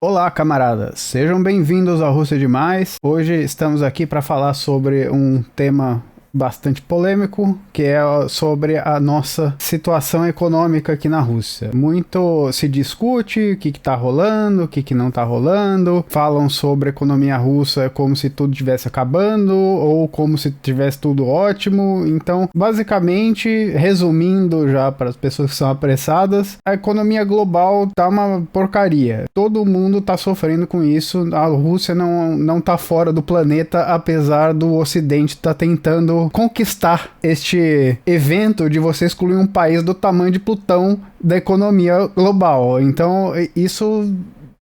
Olá, camaradas! Sejam bem-vindos ao Rússia Demais. Hoje estamos aqui para falar sobre um tema bastante polêmico, que é sobre a nossa situação econômica aqui na Rússia. Muito se discute o que está rolando, o que não está rolando. Falam sobre a economia russa como se tudo estivesse acabando ou como se tivesse tudo ótimo. Então, basicamente, resumindo já para as pessoas que são apressadas, a economia global tá uma porcaria. Todo mundo tá sofrendo com isso. A Rússia não tá fora do planeta, apesar do Ocidente estar tentando conquistar este evento de você excluir um país do tamanho de Plutão da economia global. Então, isso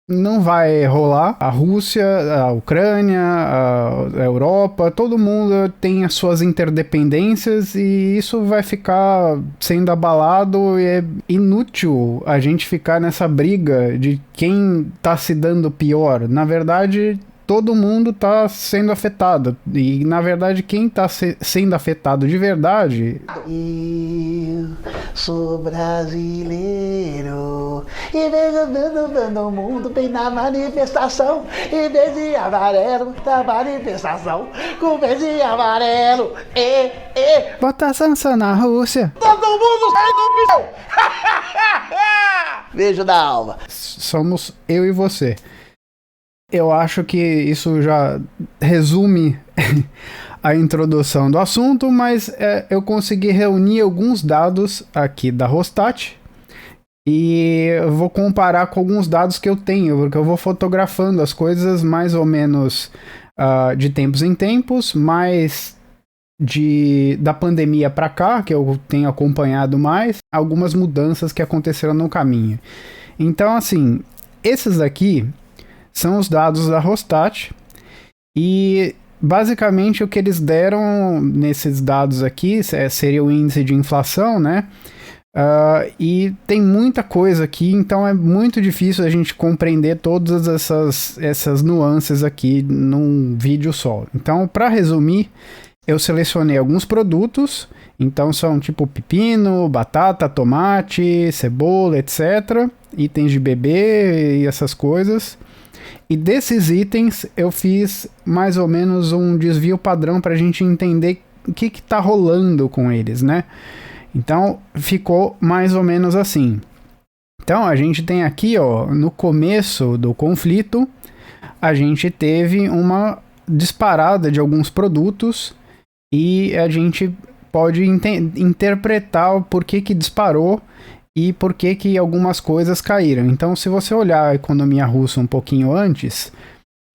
não vai rolar. A Rússia, a Ucrânia, a Europa, todo mundo tem as suas interdependências e isso vai ficar sendo abalado e é inútil a gente ficar nessa briga de quem tá se dando pior. Na verdade, todo mundo tá sendo afetado. E, na verdade, quem tá sendo afetado de verdade... Eu sou brasileiro e vejo andando o mundo bem na manifestação. E verde e amarelo na manifestação. Com verde e amarelo. Bota Sansa na Rússia. Todo mundo sai do chão. Beijo da alma. Somos eu e você. Eu acho que isso já resume a introdução do assunto, mas eu consegui reunir alguns dados aqui da Rostat e eu vou comparar com alguns dados que eu tenho, porque eu vou fotografando as coisas mais ou menos de tempos em tempos, mas da pandemia para cá, que eu tenho acompanhado mais, algumas mudanças que aconteceram no caminho. Então, assim, esses aqui são os dados da Rostat e basicamente o que eles deram nesses dados aqui seria o índice de inflação, né? E tem muita coisa aqui, então é muito difícil a gente compreender todas essas nuances aqui num vídeo só. Então, para resumir, eu selecionei alguns produtos, então são tipo pepino, batata, tomate, cebola, etc. Itens de bebê e essas coisas. E desses itens eu fiz mais ou menos um desvio padrão para a gente entender o que está rolando com eles, né? Então ficou mais ou menos assim. Então a gente tem aqui, ó, no começo do conflito, a gente teve uma disparada de alguns produtos e a gente pode interpretar o porquê que disparou e por que algumas coisas caíram. Então, se você olhar a economia russa um pouquinho antes,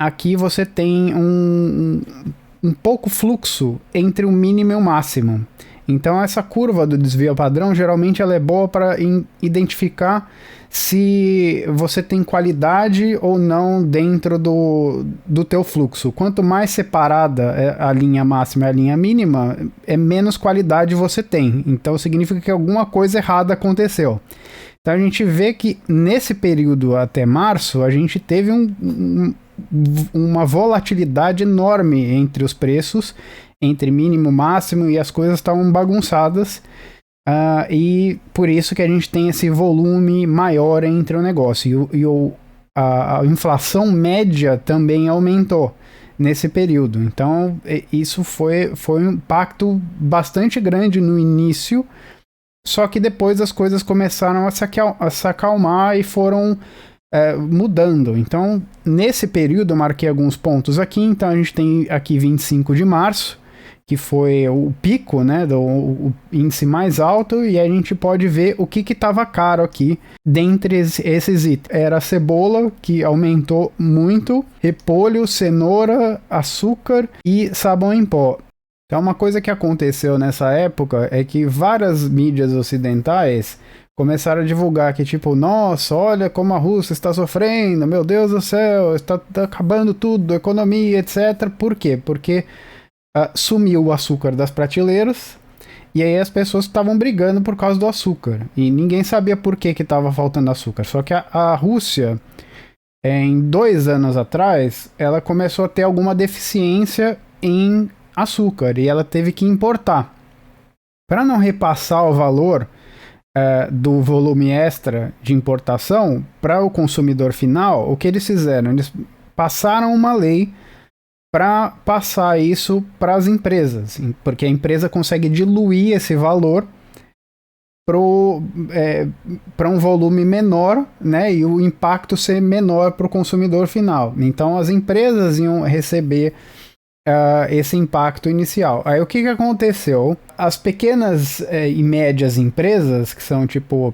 aqui você tem um pouco fluxo entre o mínimo e o máximo. Então, essa curva do desvio padrão, geralmente ela é boa para identificar se você tem qualidade ou não dentro do teu fluxo. Quanto mais separada a linha máxima e a linha mínima, menos qualidade você tem. Então significa que alguma coisa errada aconteceu. Então a gente vê que nesse período até março, a gente teve uma volatilidade enorme entre os preços, entre mínimo e máximo, e as coisas estavam bagunçadas. E por isso que a gente tem esse volume maior entre o negócio. A inflação média também aumentou nesse período. Então, isso foi um impacto bastante grande no início, só que depois as coisas começaram a se acalmar e foram mudando. Então, nesse período, eu marquei alguns pontos aqui. Então, a gente tem aqui 25 de março, que foi o pico, né, o índice mais alto, e a gente pode ver o que estava caro aqui dentre esses itens. Era a cebola, que aumentou muito, repolho, cenoura, açúcar e sabão em pó. Então, uma coisa que aconteceu nessa época é que várias mídias ocidentais começaram a divulgar que, tipo, nossa, olha como a Rússia está sofrendo, meu Deus do céu, está acabando tudo, economia, etc. Por quê? Porque sumiu o açúcar das prateleiras e aí as pessoas estavam brigando por causa do açúcar e ninguém sabia por que estava faltando açúcar. Só que a Rússia, em 2 anos atrás, ela começou a ter alguma deficiência em açúcar e ela teve que importar. Para não repassar o valor do volume extra de importação para o consumidor final, o que eles fizeram? Eles passaram uma lei para passar isso para as empresas, porque a empresa consegue diluir esse valor para um volume menor, né, e o impacto ser menor para o consumidor final. Então as empresas iam receber esse impacto inicial. Aí o que aconteceu? As pequenas e médias empresas, que são tipo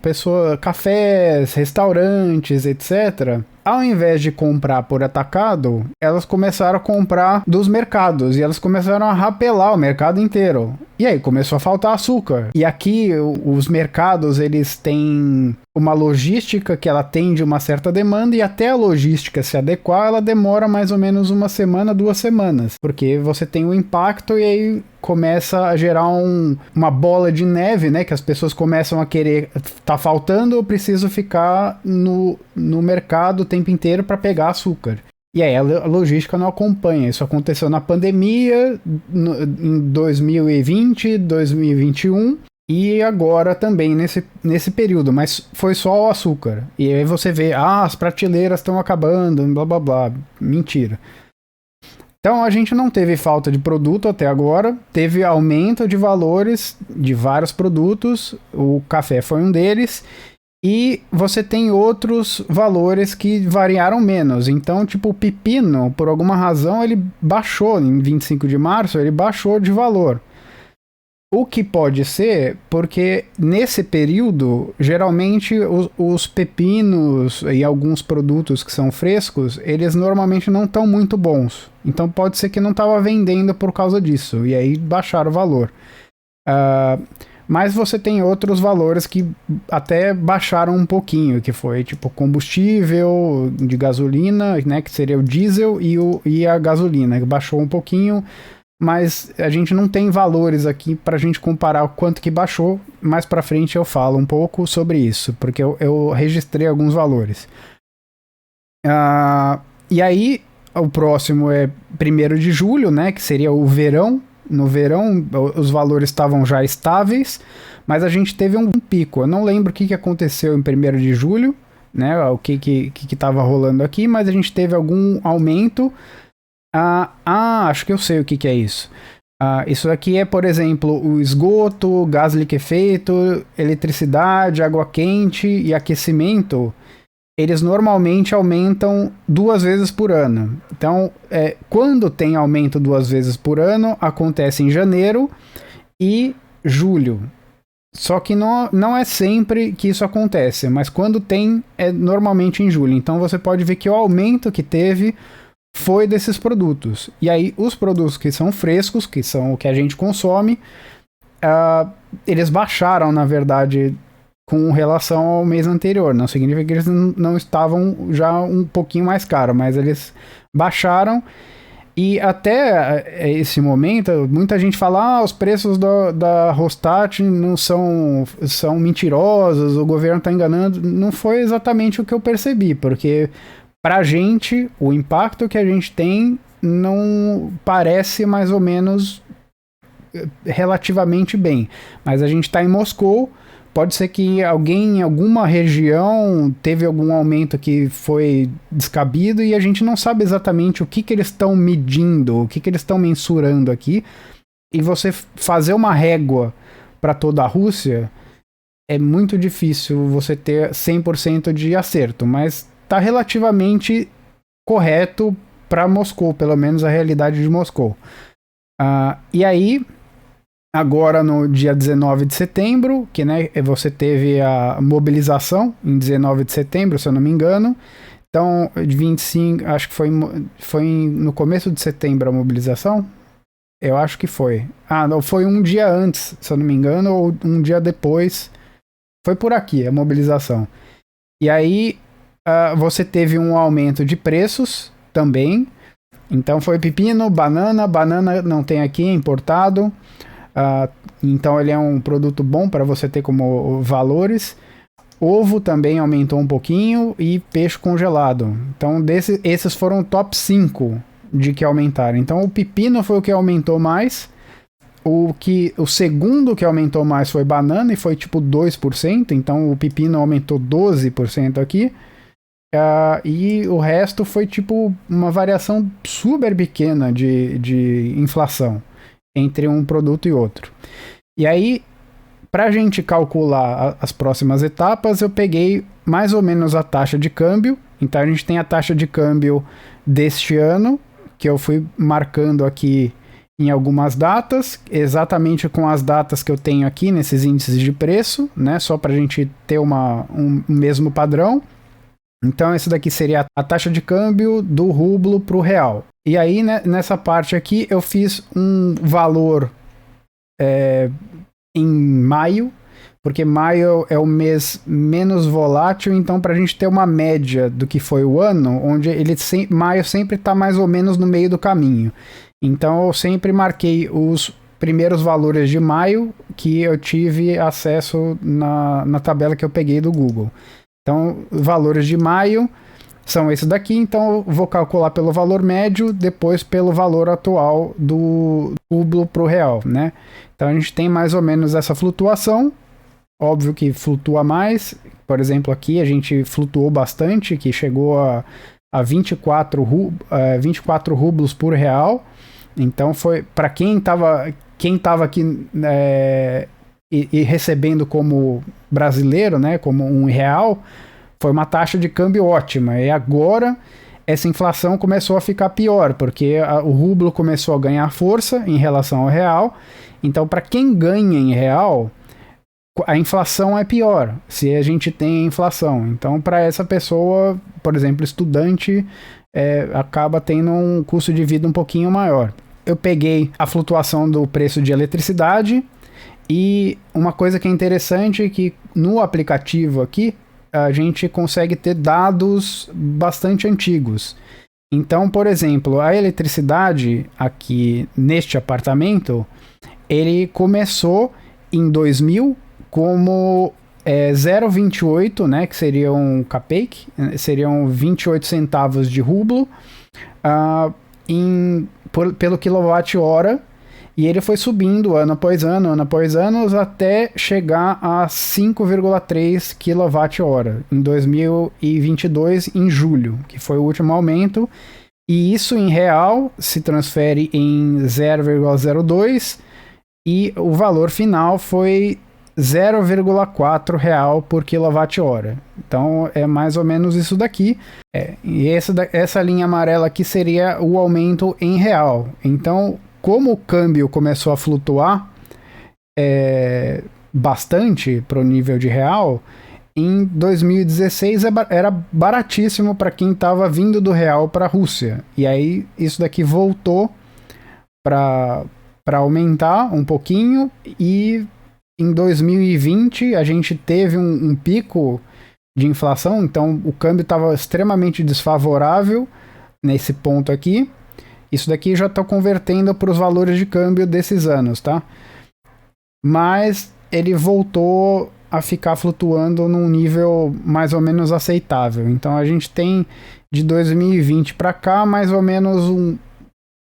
cafés, restaurantes, etc., ao invés de comprar por atacado, elas começaram a comprar dos mercados e elas começaram a rapelar o mercado inteiro. E aí começou a faltar açúcar. E aqui os mercados, eles têm uma logística que ela atende uma certa demanda, e até a logística se adequar, ela demora mais ou menos 1 semana, 2 semanas. Porque você tem o impacto e aí começa a gerar uma bola de neve, né? Que as pessoas começam a querer, tá faltando, eu preciso ficar no mercado o tempo inteiro para pegar açúcar. E aí a logística não acompanha. Isso aconteceu na pandemia, em 2020, 2021 e agora também nesse período, mas foi só o açúcar. E aí você vê, as prateleiras estão acabando, blá blá blá. Mentira. Então a gente não teve falta de produto até agora, teve aumento de valores de vários produtos, o café foi um deles, e você tem outros valores que variaram menos. Então, tipo, o pepino, por alguma razão, ele baixou, em 25 de março, ele baixou de valor. O que pode ser porque nesse período, geralmente os pepinos e alguns produtos que são frescos, eles normalmente não estão muito bons. Então pode ser que não estava vendendo por causa disso, e aí baixaram o valor. Mas você tem outros valores que até baixaram um pouquinho, que foi tipo combustível de gasolina, né, que seria o diesel, e a gasolina, que baixou um pouquinho. Mas a gente não tem valores aqui para a gente comparar o quanto que baixou. Mais para frente eu falo um pouco sobre isso, porque eu registrei alguns valores. E aí, o próximo é 1º de julho, né, que seria o verão. No verão, os valores estavam já estáveis, mas a gente teve um pico. Eu não lembro o que aconteceu em 1º de julho, né, o que estava rolando aqui, mas a gente teve algum aumento. Acho que eu sei o que é isso. Isso aqui é, por exemplo, o esgoto, gás liquefeito, eletricidade, água quente e aquecimento. Eles normalmente aumentam 2 vezes por ano. Então, quando tem aumento 2 vezes por ano, acontece em janeiro e julho. Só que não é sempre que isso acontece, mas quando tem, é normalmente em julho. Então você pode ver que o aumento que teve foi desses produtos. E aí os produtos que são frescos, que são o que a gente consome, eles baixaram, na verdade, com relação ao mês anterior. Não significa que eles não estavam já um pouquinho mais caros, mas eles baixaram. E até esse momento, muita gente fala, os preços da Rostat não são mentirosos, o governo está enganando. Não foi exatamente o que eu percebi, porque pra gente, o impacto que a gente tem não parece mais ou menos relativamente bem. Mas a gente está em Moscou, pode ser que alguém em alguma região teve algum aumento que foi descabido e a gente não sabe exatamente o que eles estão medindo, o que eles estão mensurando aqui. E você fazer uma régua para toda a Rússia é muito difícil você ter 100% de acerto, mas está relativamente correto para Moscou, pelo menos a realidade de Moscou. E aí, agora no dia 19 de setembro, que né, você teve a mobilização em 19 de setembro, se eu não me engano. Então, 25, acho que foi no começo de setembro a mobilização? Eu acho que foi. Não, foi um dia antes, se eu não me engano, ou um dia depois. Foi por aqui a mobilização. E aí, você teve um aumento de preços também. Então foi pepino, banana não tem aqui, é importado. Então ele é um produto bom para você ter como valores. Ovo também aumentou um pouquinho e peixe congelado. Então esses foram o top 5 de que aumentaram. Então o pepino foi o que aumentou mais. O segundo que aumentou mais foi banana e foi tipo 2%, então o pepino aumentou 12% aqui. E o resto foi tipo uma variação super pequena de inflação entre um produto e outro. E aí, para a gente calcular as próximas etapas, eu peguei mais ou menos a taxa de câmbio. Então a gente tem a taxa de câmbio deste ano, que eu fui marcando aqui em algumas datas, exatamente com as datas que eu tenho aqui nesses índices de preço, né? Só para a gente ter um mesmo padrão. Então, esse daqui seria a taxa de câmbio do rublo para o real. E aí, né, nessa parte aqui, eu fiz um valor em maio, porque maio é o mês menos volátil, então para a gente ter uma média do que foi o ano, onde maio sempre está mais ou menos no meio do caminho. Então, eu sempre marquei os primeiros valores de maio que eu tive acesso na tabela que eu peguei do Google. Então, valores de maio são esses daqui, então eu vou calcular pelo valor médio, depois pelo valor atual do rublo para o real, né? Então a gente tem mais ou menos essa flutuação, óbvio que flutua mais, por exemplo aqui a gente flutuou bastante, que chegou a 24 rublos por real, então foi para quem estava aqui e recebendo como brasileiro, né, como um real, foi uma taxa de câmbio ótima. E agora essa inflação começou a ficar pior, porque o rublo começou a ganhar força em relação ao real. Então, para quem ganha em real, a inflação é pior, se a gente tem inflação. Então, para essa pessoa, por exemplo, estudante, acaba tendo um custo de vida um pouquinho maior. Eu peguei a flutuação do preço de eletricidade. E uma coisa que é interessante é que no aplicativo aqui a gente consegue ter dados bastante antigos. Então, por exemplo, a eletricidade aqui neste apartamento, ele começou em 2000 como 0,28, né, que seria um capeik, seriam 28 centavos de rublo pelo quilowatt-hora. E ele foi subindo ano após ano, até chegar a 5,3 kWh em 2022, em julho, que foi o último aumento. E isso em real se transfere em 0,02 e o valor final foi 0,4 real por kWh. Então é mais ou menos isso daqui. E essa linha amarela aqui seria o aumento em real. Então, como o câmbio começou a flutuar bastante para o nível de real, em 2016 era baratíssimo para quem estava vindo do real para a Rússia. E aí isso daqui voltou para aumentar um pouquinho, e em 2020 a gente teve um pico de inflação, então o câmbio estava extremamente desfavorável nesse ponto aqui. Isso daqui já está convertendo para os valores de câmbio desses anos, tá? Mas ele voltou a ficar flutuando num nível mais ou menos aceitável. Então a gente tem de 2020 para cá mais ou menos um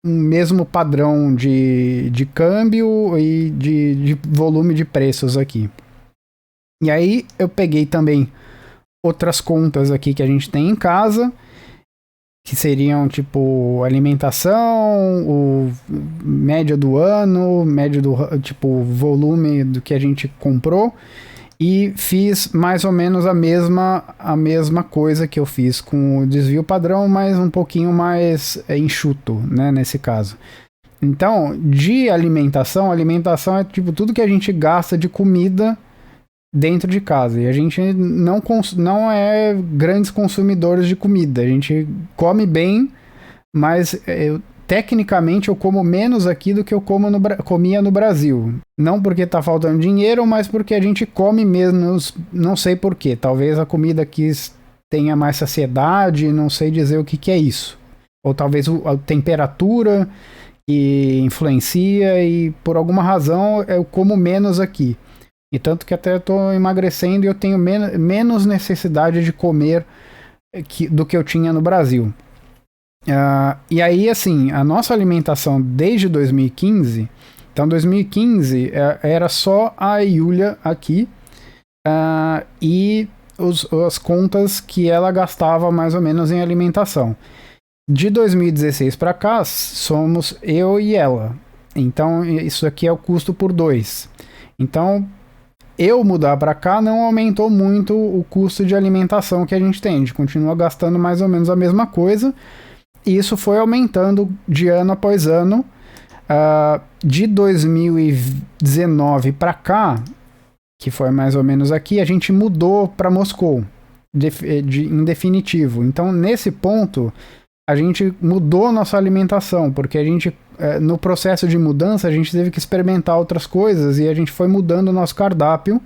mesmo padrão de câmbio e de volume de preços aqui. E aí eu peguei também outras contas aqui que a gente tem em casa, que seriam tipo alimentação, o média do ano, média do tipo volume do que a gente comprou, e fiz mais ou menos a mesma coisa que eu fiz com o desvio padrão, mas um pouquinho mais enxuto, né, nesse caso. Então, de alimentação é tipo tudo que a gente gasta de comida dentro de casa, e a gente não é grandes consumidores de comida, a gente come bem, mas tecnicamente eu como menos aqui do que eu comia no Brasil, não porque tá faltando dinheiro, mas porque a gente come menos, não sei porquê, talvez a comida aqui tenha mais saciedade, não sei dizer o que é isso, ou talvez a temperatura que influencia, e por alguma razão eu como menos aqui. E tanto que até estou emagrecendo e eu tenho menos necessidade de comer do que eu tinha no Brasil. E aí, assim, a nossa alimentação desde 2015 Então, 2015 era só a Yulia aqui e as contas que ela gastava mais ou menos em alimentação. De 2016 para cá, somos eu e ela. Então, isso aqui é o custo por 2. Então, eu mudar para cá não aumentou muito o custo de alimentação que a gente tem. A gente continua gastando mais ou menos a mesma coisa. E isso foi aumentando de ano após ano. De 2019 para cá, que foi mais ou menos aqui, a gente mudou para Moscou, em definitivo. Então, nesse ponto, a gente mudou nossa alimentação, porque a gente, no processo de mudança, a gente teve que experimentar outras coisas e a gente foi mudando o nosso cardápio.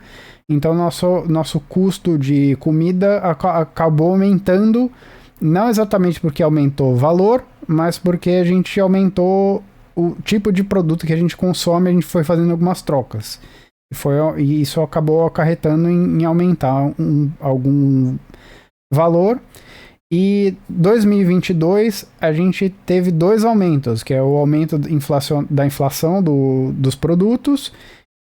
Então, nosso custo de comida acabou aumentando, não exatamente porque aumentou o valor, mas porque a gente aumentou o tipo de produto que a gente consome, a gente foi fazendo algumas trocas. E isso acabou acarretando em aumentar algum valor. E 2022 a gente teve 2 aumentos, que é o aumento da inflação dos produtos,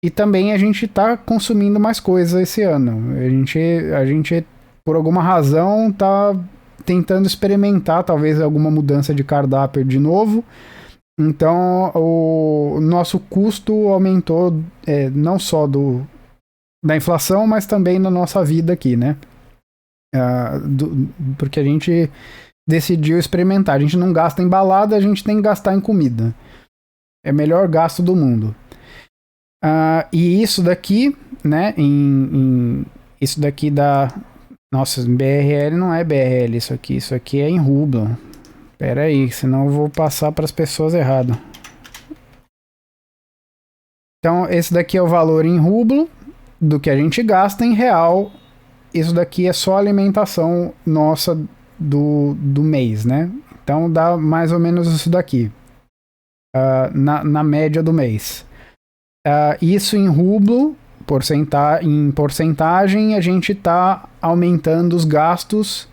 e também a gente está consumindo mais coisa esse ano. A gente, por alguma razão, está tentando experimentar talvez alguma mudança de cardápio de novo. Então, o nosso custo aumentou não só da inflação, mas também na nossa vida aqui, né? Porque a gente decidiu experimentar. A gente não gasta em balada, a gente tem que gastar em comida. É o melhor gasto do mundo. E isso daqui, né? Isso daqui dá... Nossa, BRL não é BRL isso aqui é em rublo. Pera aí, senão eu vou passar para as pessoas errado. Então, esse daqui é o valor em rublo do que a gente gasta em real. Isso daqui é só a alimentação nossa do mês, né? Então, dá mais ou menos isso daqui. Na média do mês. Isso em rublo, em porcentagem, a gente está aumentando os gastos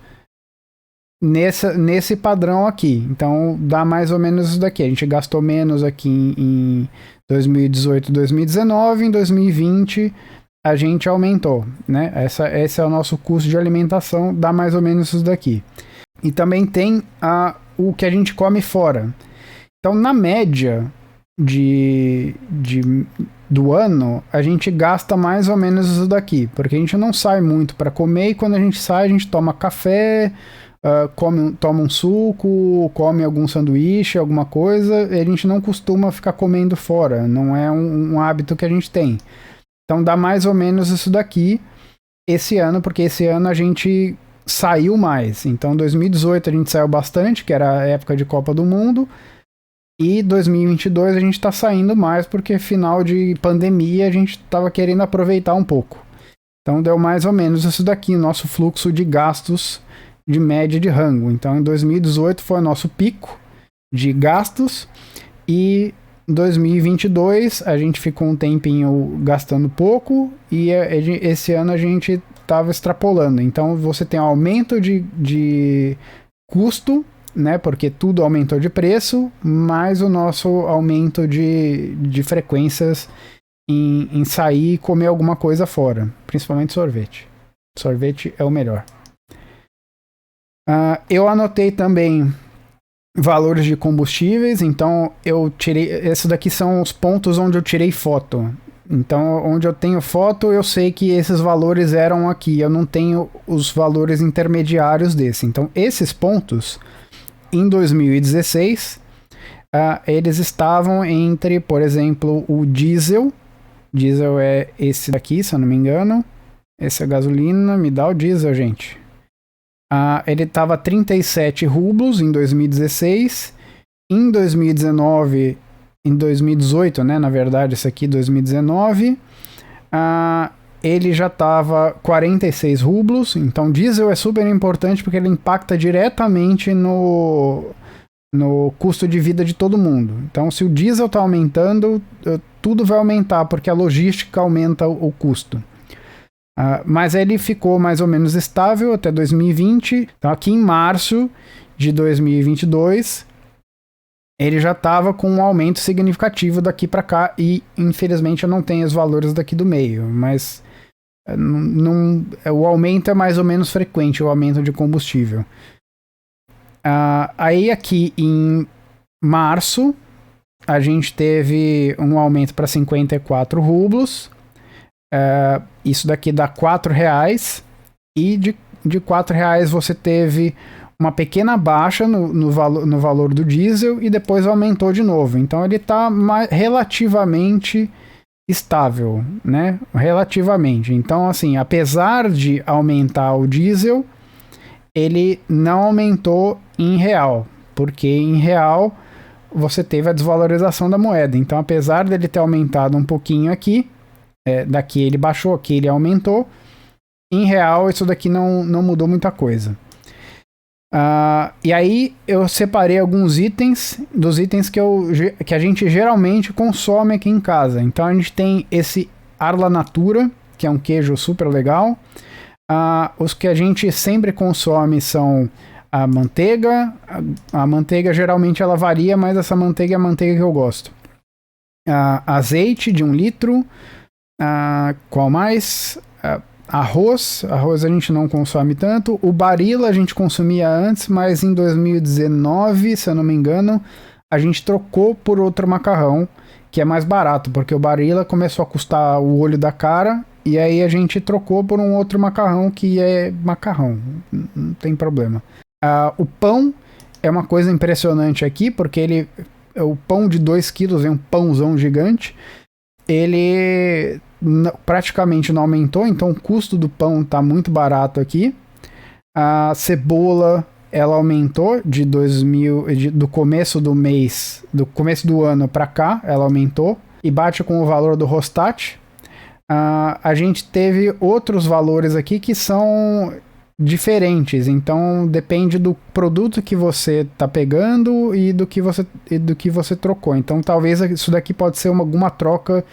nesse padrão aqui. Então dá mais ou menos isso daqui. A gente gastou menos aqui em 2018, 2019, em 2020 a gente aumentou, né? Esse é o nosso custo de alimentação, dá mais ou menos isso daqui. E também tem o que a gente come fora. Então, na média do ano, a gente gasta mais ou menos isso daqui, porque a gente não sai muito para comer, e quando a gente sai, a gente toma café, toma um suco, come algum sanduíche, alguma coisa, e a gente não costuma ficar comendo fora, não é um hábito que a gente tem. Então dá mais ou menos isso daqui esse ano, porque esse ano a gente saiu mais. Então 2018 a gente saiu bastante, que era a época de Copa do Mundo, e 2022 a gente está saindo mais, porque final de pandemia a gente estava querendo aproveitar um pouco. Então deu mais ou menos isso daqui, o nosso fluxo de gastos de média de rango. Então em 2018 foi o nosso pico de gastos, e em 2022 a gente ficou um tempinho gastando pouco, e esse ano a gente estava extrapolando. Então você tem um aumento de custo, né, porque tudo aumentou de preço, mais o nosso aumento de frequências em sair e comer alguma coisa fora, principalmente sorvete. Sorvete é o melhor. Eu anotei também valores de combustíveis, então eu tirei. Esses daqui são os pontos onde eu tirei foto. Então, onde eu tenho foto, eu sei que esses valores eram aqui. Eu não tenho os valores intermediários desse. Então, esses pontos, em 2016, eles estavam entre, por exemplo, o diesel. Diesel é esse daqui, se eu não me engano. Esse é a gasolina. Me dá o diesel, gente. Ele estava 37 rublos em 2016. Em 2019, em 2018, né? Na verdade, esse aqui 2019, ele já estava 46 rublos. Então, diesel é super importante porque ele impacta diretamente no custo de vida de todo mundo. Então, se o diesel está aumentando, tudo vai aumentar, porque a logística aumenta o custo. Mas ele ficou mais ou menos estável até 2020. Então, aqui em março de 2022, ele já estava com um aumento significativo daqui para cá e infelizmente eu não tenho os valores daqui do meio, mas o aumento é mais ou menos frequente, o aumento de combustível. Aí aqui em março a gente teve um aumento para 54 rublos, isso daqui dá R$4, e de R$4 você teve uma pequena baixa no valor do diesel e depois aumentou de novo. Então ele está relativamente estável, né? Relativamente. Então, assim, apesar de aumentar o diesel, ele não aumentou em real, porque em real você teve a desvalorização da moeda. Então, apesar dele ter aumentado um pouquinho aqui, daqui ele baixou, aqui ele aumentou, em real isso daqui não mudou muita coisa. E aí eu separei alguns itens, dos itens que a gente geralmente consome aqui em casa. Então a gente tem esse Arla Natura, que é um queijo super legal. Os que a gente sempre consome são a manteiga. A manteiga geralmente ela varia, mas essa manteiga é a manteiga que eu gosto. Azeite de 1 litro. Qual mais? Arroz a gente não consome tanto. O Barilla a gente consumia antes, mas em 2019, se eu não me engano, a gente trocou por outro macarrão, que é mais barato, porque o Barilla começou a custar o olho da cara, e aí a gente trocou por um outro macarrão que é macarrão, não tem problema. O pão é uma coisa impressionante aqui, porque o pão de 2 quilos é um pãozão gigante, ele praticamente não aumentou, então o custo do pão está muito barato aqui. A cebola ela aumentou do começo do mês, do começo do ano para cá, ela aumentou e bate com o valor do Rostat. A gente teve outros valores aqui que são diferentes, então depende do produto que você está pegando e do que você trocou. Então talvez isso daqui pode ser alguma troca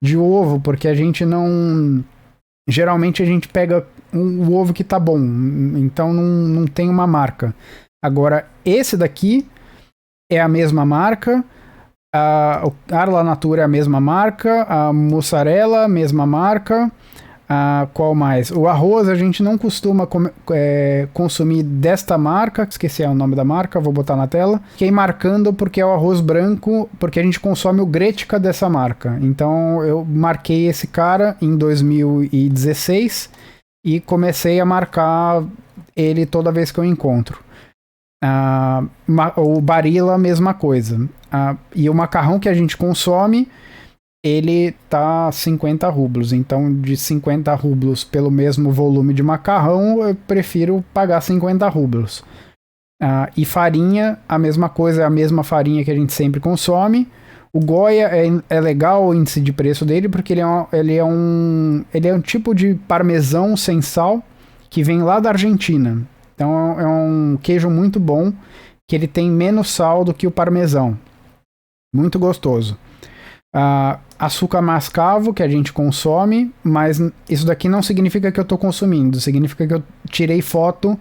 de ovo, porque a gente não... Geralmente a gente pega o ovo que tá bom, então não tem uma marca. Agora, esse daqui é a mesma marca, a Arla Natura é a mesma marca, a mussarela, a mesma marca, qual mais? O arroz a gente não costuma consumir desta marca, esqueci o nome da marca, vou botar na tela. Fiquei marcando porque é o arroz branco, porque a gente consome o Gretica dessa marca. Então eu marquei esse cara em 2016 e comecei a marcar ele toda vez que eu encontro. O Barilla, mesma coisa. E o macarrão que a gente consome, ele tá 50 rublos, então de 50 rublos pelo mesmo volume de macarrão, eu prefiro pagar 50 rublos. E farinha, a mesma coisa, é a mesma farinha que a gente sempre consome. O Goya é legal o índice de preço dele, porque ele é um tipo de parmesão sem sal, que vem lá da Argentina. Então é um queijo muito bom, que ele tem menos sal do que o parmesão. Muito gostoso. Açúcar mascavo que a gente consome, mas isso daqui não significa que eu estou consumindo, significa que eu tirei foto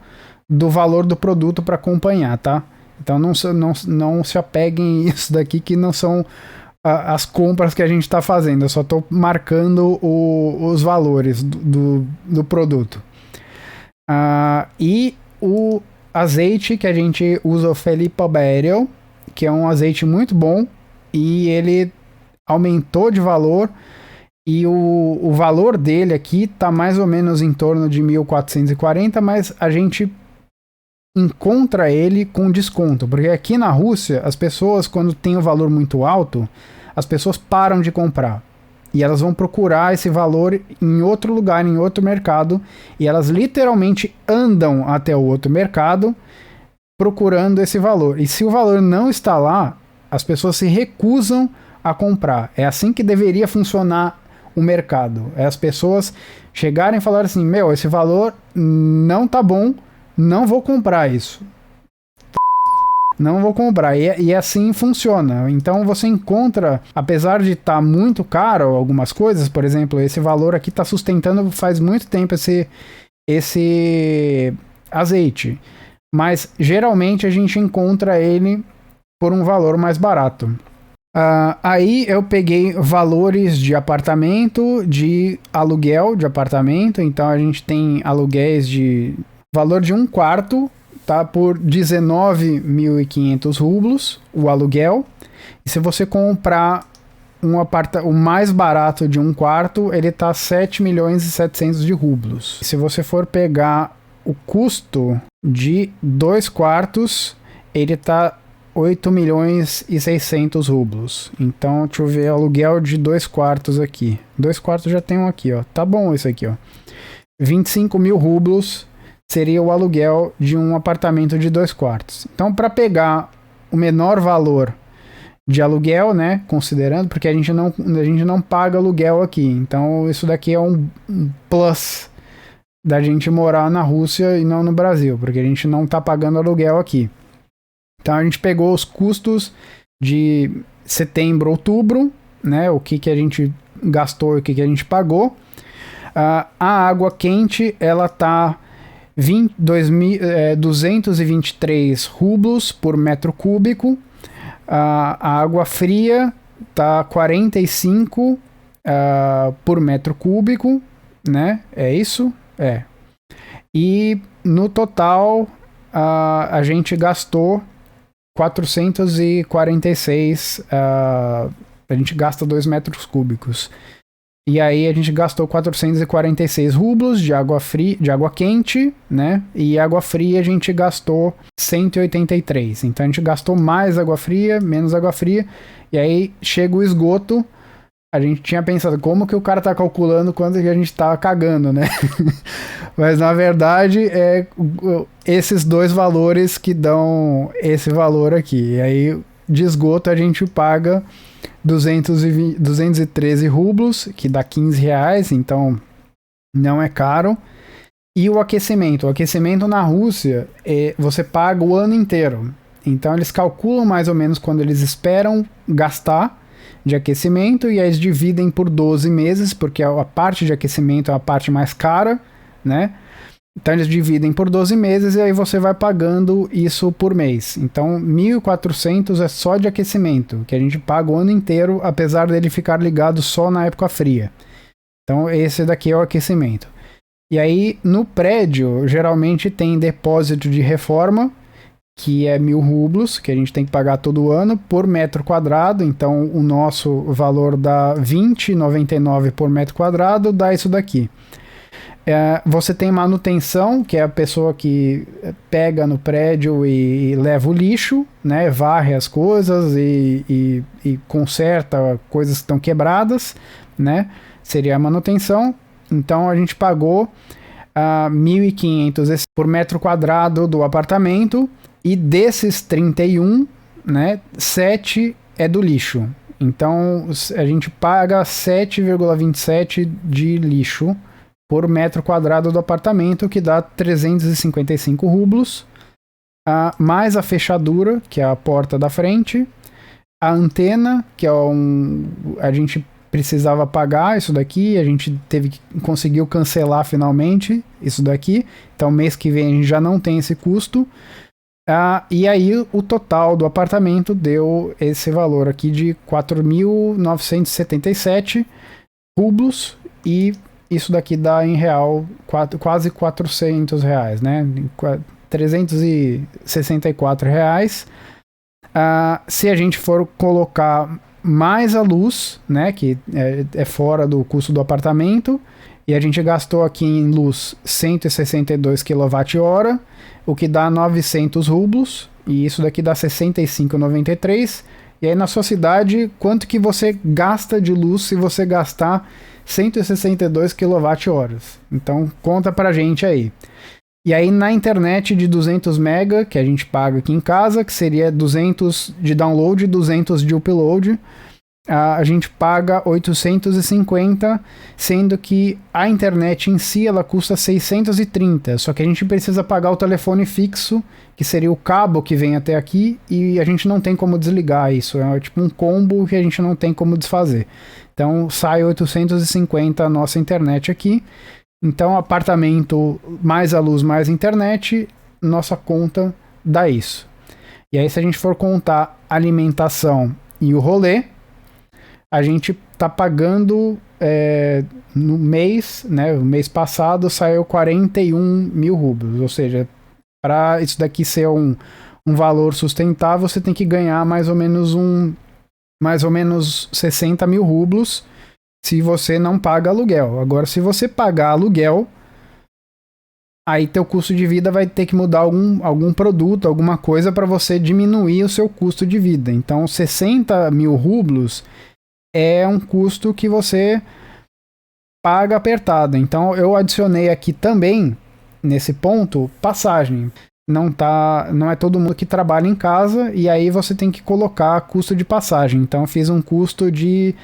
do valor do produto para acompanhar, tá? Então não se apeguem isso daqui, que não são as compras que a gente está fazendo, eu só estou marcando os valores do produto. E o azeite que a gente usa, o Filippo Berio, que é um azeite muito bom, e ele aumentou de valor, e o valor dele aqui está mais ou menos em torno de 1.440, mas a gente encontra ele com desconto, porque aqui na Rússia as pessoas, quando tem o valor muito alto, as pessoas param de comprar e elas vão procurar esse valor em outro lugar, em outro mercado, e elas literalmente andam até o outro mercado procurando esse valor, e se o valor não está lá, as pessoas se recusam a comprar. É assim que deveria funcionar o mercado. É as pessoas chegarem e falarem assim: meu, esse valor não tá bom, não vou comprar isso. Não vou comprar. E assim funciona. Então você encontra, apesar de estar muito caro algumas coisas, por exemplo, esse valor aqui está sustentando faz muito tempo esse azeite. Mas geralmente a gente encontra ele por um valor mais barato. Aí eu peguei valores de apartamento, de aluguel de apartamento. Então a gente tem aluguéis de valor de um quarto, tá, por 19.500 rublos o aluguel. E se você comprar o mais barato de um quarto, ele tá 7.700.000 de rublos. Se você for pegar o custo de 2 quartos, ele tá 8.600.000 rublos. Então, deixa eu ver, aluguel de 2 quartos aqui. 2 quartos já tem um aqui, ó. Tá bom isso aqui, ó. 25.000 rublos seria o aluguel de um apartamento de 2 quartos. Então, para pegar o menor valor de aluguel, né, considerando, porque a gente não paga aluguel aqui. Então, isso daqui é um plus da gente morar na Rússia e não no Brasil, porque a gente não tá pagando aluguel aqui. Então a gente pegou os custos de setembro, outubro, né? O que a gente gastou e o que a gente pagou. A água quente, ela tá 223 rublos por metro cúbico. A água fria tá 45 por metro cúbico, né? É isso? É. E no total a gente gastou 446, a gente gasta 2 metros cúbicos. E aí a gente gastou 446 rublos de água fria, de água quente, né? E água fria a gente gastou 183. Então a gente gastou mais água fria, menos água fria. E aí chega o esgoto. A gente tinha pensado, como que o cara tá calculando quanto que a gente tá cagando, né? Mas na verdade é esses dois valores que dão esse valor aqui. E aí de esgoto a gente paga 213 rublos, que dá 15 reais, então não é caro. E o aquecimento na Rússia, você paga o ano inteiro. Então eles calculam mais ou menos quando eles esperam gastar de aquecimento, e aí eles dividem por 12 meses, porque a parte de aquecimento é a parte mais cara, né? Então eles dividem por 12 meses e aí você vai pagando isso por mês. Então 1.400 é só de aquecimento, que a gente paga o ano inteiro, apesar dele ficar ligado só na época fria. Então esse daqui é o aquecimento. E aí no prédio geralmente tem depósito de reforma, que é 1.000 rublos, que a gente tem que pagar todo ano por metro quadrado. Então o nosso valor dá 20,99 por metro quadrado, dá isso daqui. Você tem manutenção, que é a pessoa que pega no prédio e leva o lixo, né, varre as coisas e conserta coisas que estão quebradas, né, seria a manutenção. Então a gente pagou 1.500 por metro quadrado do apartamento, e desses 31, né, 7 é do lixo. Então a gente paga 7,27 de lixo por metro quadrado do apartamento, que dá 355 rublos, mais a fechadura, que é a porta da frente, a antena, que é a gente precisava pagar isso daqui, a gente conseguiu cancelar finalmente isso daqui, então mês que vem a gente já não tem esse custo, e aí o total do apartamento deu esse valor aqui de 4.977 rublos, e isso daqui dá em real quase 400 reais, né? 364 reais. Se a gente for colocar mais a luz, né, que é fora do custo do apartamento, e a gente gastou aqui em luz 162 kWh, o que dá 900 rublos, e isso daqui dá 65,93. E aí na sua cidade, quanto que você gasta de luz se você gastar 162 kWh? Então conta pra gente aí. E aí na internet de 200 MB, que a gente paga aqui em casa, que seria 200 de download e 200 de upload, a gente paga 850, sendo que a internet em si ela custa 630, só que a gente precisa pagar o telefone fixo, que seria o cabo que vem até aqui, e a gente não tem como desligar isso, é tipo um combo que a gente não tem como desfazer. Então sai 850 a nossa internet aqui. Então apartamento mais a luz mais internet, nossa conta dá isso. E aí, se a gente for contar alimentação e o rolê, a gente tá pagando no mês, né? O mês passado saiu 41 mil rublos, ou seja, para isso daqui ser um valor sustentável, você tem que ganhar mais ou menos 60 mil rublos se você não paga aluguel. Agora, se você pagar aluguel, aí teu custo de vida vai ter que mudar algum produto, alguma coisa para você diminuir o seu custo de vida. Então, 60 mil rublos é um custo que você paga apertado. Então, eu adicionei aqui também, nesse ponto, passagem. Não é todo mundo que trabalha em casa, e aí você tem que colocar custo de passagem. Então, eu fiz um custo de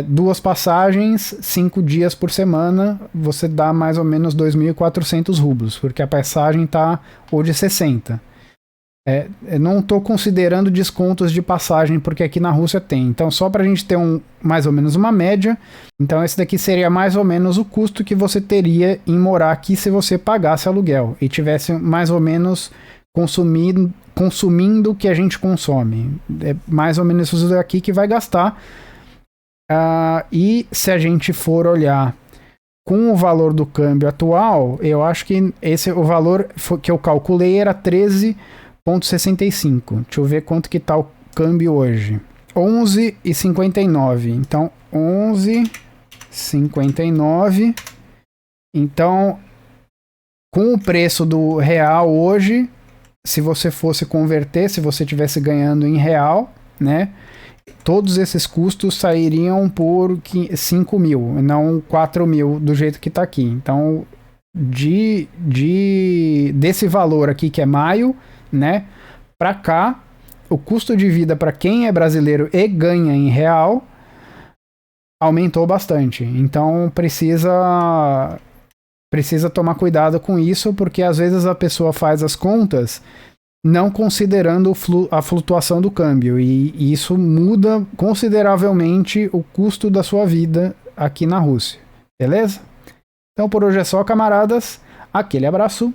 2 passagens, 5 dias por semana, você dá mais ou menos 2.400 rublos, porque a passagem está hoje 60. Eu não estou considerando descontos de passagem, porque aqui na Rússia tem. Então, só para a gente ter mais ou menos uma média, então esse daqui seria mais ou menos o custo que você teria em morar aqui se você pagasse aluguel e tivesse mais ou menos consumindo o que a gente consome. É mais ou menos isso daqui que vai gastar. E se a gente for olhar com o valor do câmbio atual, eu acho que o valor que eu calculei era 13,65. Deixa eu ver quanto que tá o câmbio hoje. 11,59. Então, 11,59. Então, com o preço do real hoje, se você fosse converter, se você estivesse ganhando em real, né? Todos esses custos sairiam por 5 mil, não 4 mil do jeito que tá aqui. Então, desse valor aqui que é maio, né, para cá, o custo de vida para quem é brasileiro e ganha em real aumentou bastante. Então, precisa tomar cuidado com isso, porque às vezes a pessoa faz as contas não considerando a flutuação do câmbio, e isso muda consideravelmente o custo da sua vida aqui na Rússia, beleza? Então por hoje é só, camaradas, aquele abraço